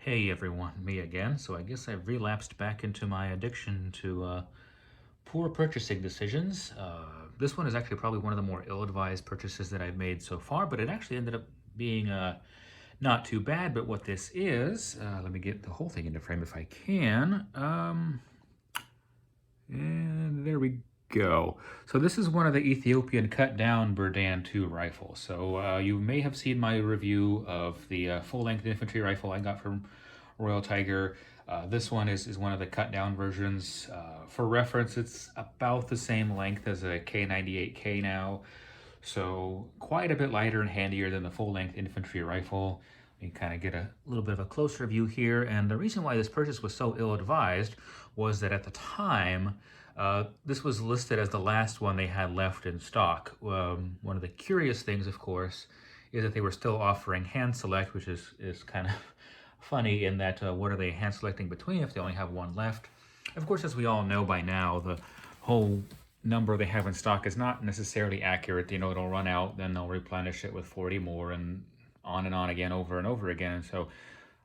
Hey everyone, me again. So I guess I've relapsed back into my addiction to poor purchasing decisions. This one is actually probably one of the more ill-advised purchases that I've made so far, but it actually ended up being not too bad. But what this is, let me get the whole thing into frame if I can. And there we go. So this is one of the Ethiopian cut-down Berdan II rifles. So you may have seen my review of the full-length infantry rifle I got from Royal Tiger. This one is one of the cut-down versions. For reference, it's about the same length as a K98K now. So quite a bit lighter and handier than the full-length infantry rifle. You kind of get a little bit of a closer view here. And the reason why this purchase was so ill-advised was that at the time, this was listed as the last one they had left in stock. One of the curious things, of course, is that they were still offering hand select, which is kind of funny in that what are they hand selecting between if they only have one left? Of course, as we all know by now, the whole number they have in stock is not necessarily accurate. You know, it'll run out, then they'll replenish it with 40 more and on again over and over again. And so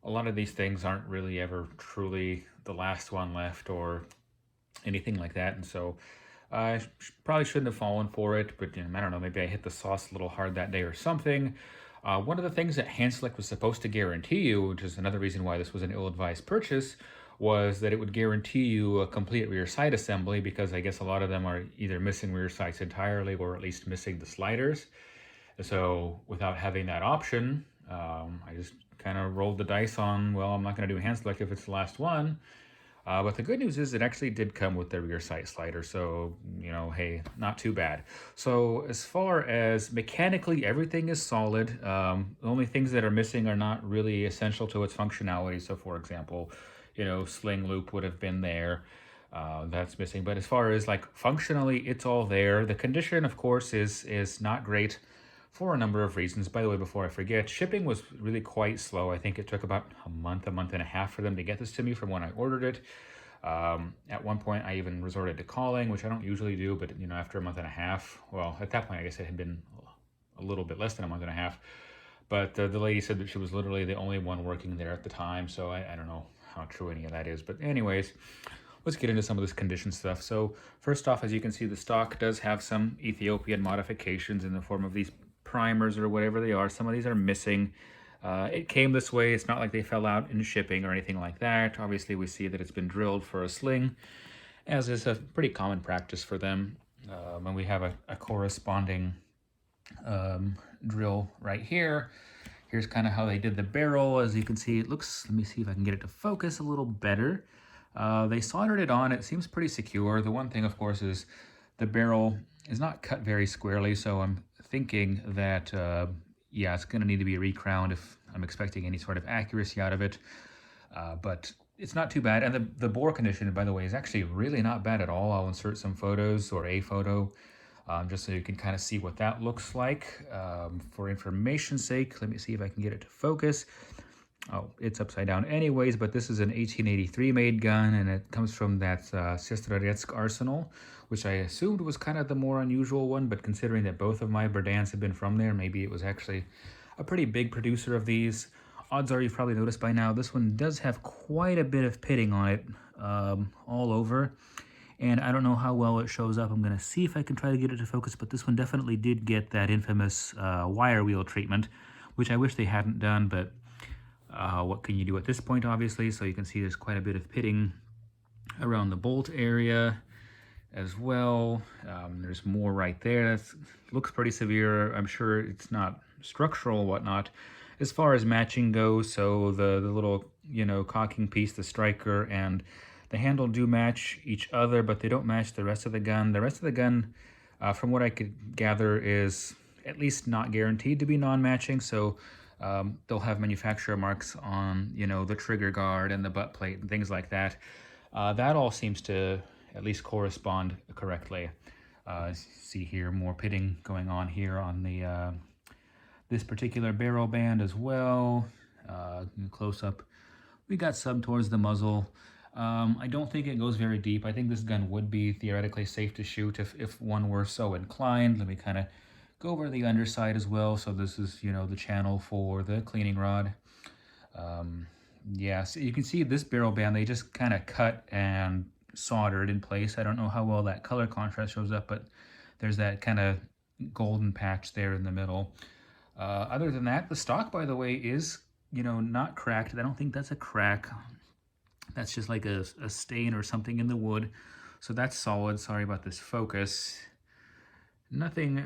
a lot of these things aren't really ever truly the last one left or anything like that. And so I probably shouldn't have fallen for it, but I don't know, maybe I hit the sauce a little hard that day or something. One of the things that hand select was supposed to guarantee you, which is another reason why this was an ill-advised purchase, was that it would guarantee you a complete rear sight assembly, because I guess a lot of them are either missing rear sights entirely or at least missing the sliders. So without having that option, I just kind of rolled the dice on, well, I'm not going to do hand select if it's the last one. But the good news is it actually did come with the rear sight slider, so, hey, not too bad. So as far as mechanically, everything is solid. The only things that are missing are not really essential to its functionality. So for example, sling loop would have been there. That's missing. But as far as like functionally, it's all there. The condition, of course, is not great for a number of reasons. By the way, before I forget, shipping was really quite slow. I think it took about a month and a half for them to get this to me from when I ordered it. At one point, I even resorted to calling, which I don't usually do, but after a month and a half, well, at that point, I guess it had been a little bit less than a month and a half. But the lady said that she was literally the only one working there at the time, so I don't know how true any of that is. But anyways, let's get into some of this condition stuff. So first off, as you can see, the stock does have some Ethiopian modifications in the form of these primers or whatever they are. Some of these are missing. It came this way. It's not like they fell out in shipping or anything like that. Obviously, we see that it's been drilled for a sling, as is a pretty common practice for them. And we have a corresponding drill right here. Here's kind of how they did the barrel. As you can see, it looks, let me see if I can get it to focus a little better. They soldered it on. It seems pretty secure. The one thing, of course, is the barrel is not cut very squarely, so I'm thinking that, yeah, it's going to need to be recrowned if I'm expecting any sort of accuracy out of it. But it's not too bad. And the bore condition, by the way, is actually really not bad at all. I'll insert some photos or a photo just so you can kind of see what that looks like. For information's sake, let me see if I can get it to focus. Oh, it's upside down anyways, but this is an 1883 made gun, and it comes from that Sestroretsk arsenal, which I assumed was kind of the more unusual one, but considering that both of my Berdans have been from there, maybe it was actually a pretty big producer of these. Odds are you've probably noticed by now, this one does have quite a bit of pitting on it all over, and I don't know how well it shows up. I'm going to see if I can try to get it to focus, but this one definitely did get that infamous wire wheel treatment, which I wish they hadn't done, but what can you do at this point, obviously? So you can see there's quite a bit of pitting around the bolt area as well. There's more right there. That looks pretty severe. I'm sure it's not structural or whatnot. As far as matching goes, so the little, cocking piece, the striker, and the handle do match each other, but they don't match the rest of the gun. The rest of the gun, from what I could gather, is at least not guaranteed to be non-matching, so they'll have manufacturer marks on, the trigger guard and the butt plate and things like that. That all seems to at least correspond correctly. See here, more pitting going on here on the this particular barrel band as well. Close up, we got some towards the muzzle. I don't think it goes very deep. I think this gun would be theoretically safe to shoot if one were so inclined. Let me kind of go over the underside as well. So this is, the channel for the cleaning rod. Yeah, so you can see this barrel band, they just kind of cut and soldered in place. I don't know how well that color contrast shows up, but there's that kind of golden patch there in the middle. Other than that, the stock, by the way, is, not cracked. I don't think that's a crack. That's just like a stain or something in the wood. So that's solid. Sorry about this focus. Nothing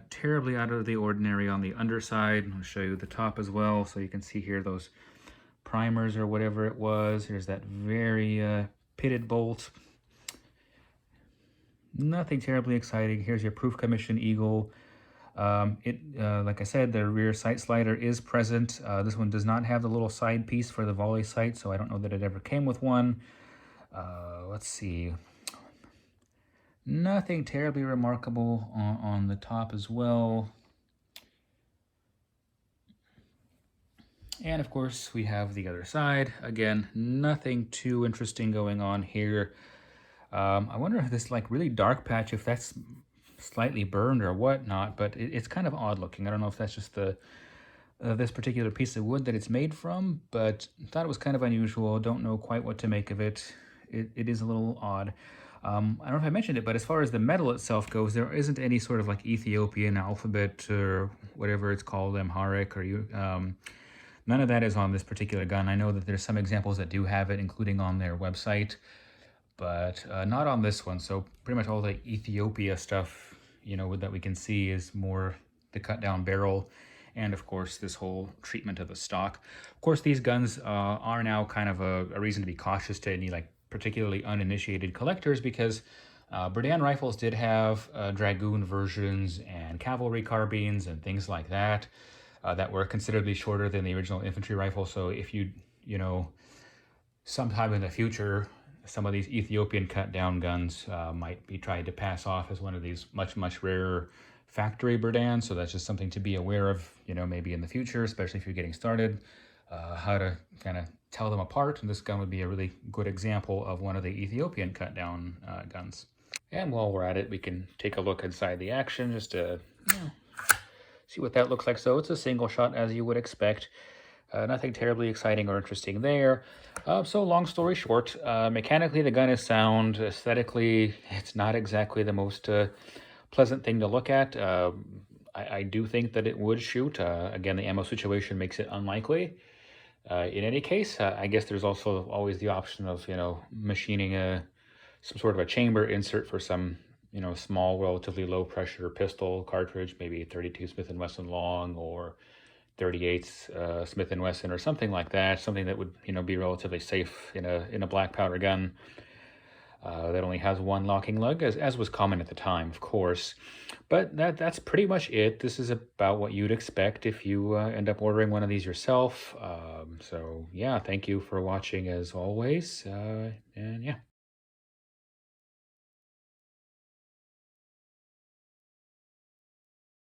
terribly out of the ordinary on the underside. I'll show you the top as well. So you can see here those primers or whatever it was. Here's that very pitted bolt. Nothing terribly exciting. Here's your proof commission eagle. Like I said, the rear sight slider is present. This one does not have the little side piece for the volley sight, so I don't know that it ever came with one. Let's see. Nothing terribly remarkable on the top as well. And of course, we have the other side. Again, nothing too interesting going on here. I wonder if this like really dark patch, if that's slightly burned or whatnot, but it's kind of odd looking. I don't know if that's just the this particular piece of wood that it's made from, but thought it was kind of unusual. Don't know quite what to make of it. It is a little odd. I don't know if I mentioned it, but as far as the metal itself goes, there isn't any sort of like Ethiopian alphabet or whatever it's called, Amharic, or none of that is on this particular gun. I know that there's some examples that do have it, including on their website, but not on this one. So pretty much all the Ethiopia stuff, that we can see is more the cut down barrel, and of course this whole treatment of the stock. Of course, these guns are now kind of a reason to be cautious to any like particularly uninitiated collectors, because Berdan rifles did have Dragoon versions and cavalry carbines and things like that that were considerably shorter than the original infantry rifle. So if you sometime in the future, some of these Ethiopian cut down guns might be tried to pass off as one of these much rarer factory Berdan. So that's just something to be aware of, maybe in the future, especially if you're getting started, how to kind of tell them apart. And this gun would be a really good example of one of the Ethiopian cut down guns. And while we're at it, we can take a look inside the action just to see what that looks like. So it's a single shot, as you would expect. Nothing terribly exciting or interesting there. So long story short, mechanically the gun is sound. Aesthetically, it's not exactly the most pleasant thing to look at. I do think that it would shoot. Again, the ammo situation makes it unlikely. In any case, I guess there's also always the option of, machining some sort of a chamber insert for some, small, relatively low pressure pistol cartridge, maybe 32 Smith & Wesson long or 38 Smith & Wesson or something like that. Something that would, be relatively safe in a black powder gun. That only has one locking lug, as was common at the time, of course. But that's pretty much it. This is about what you'd expect if you end up ordering one of these yourself. So yeah, thank you for watching as always. And yeah.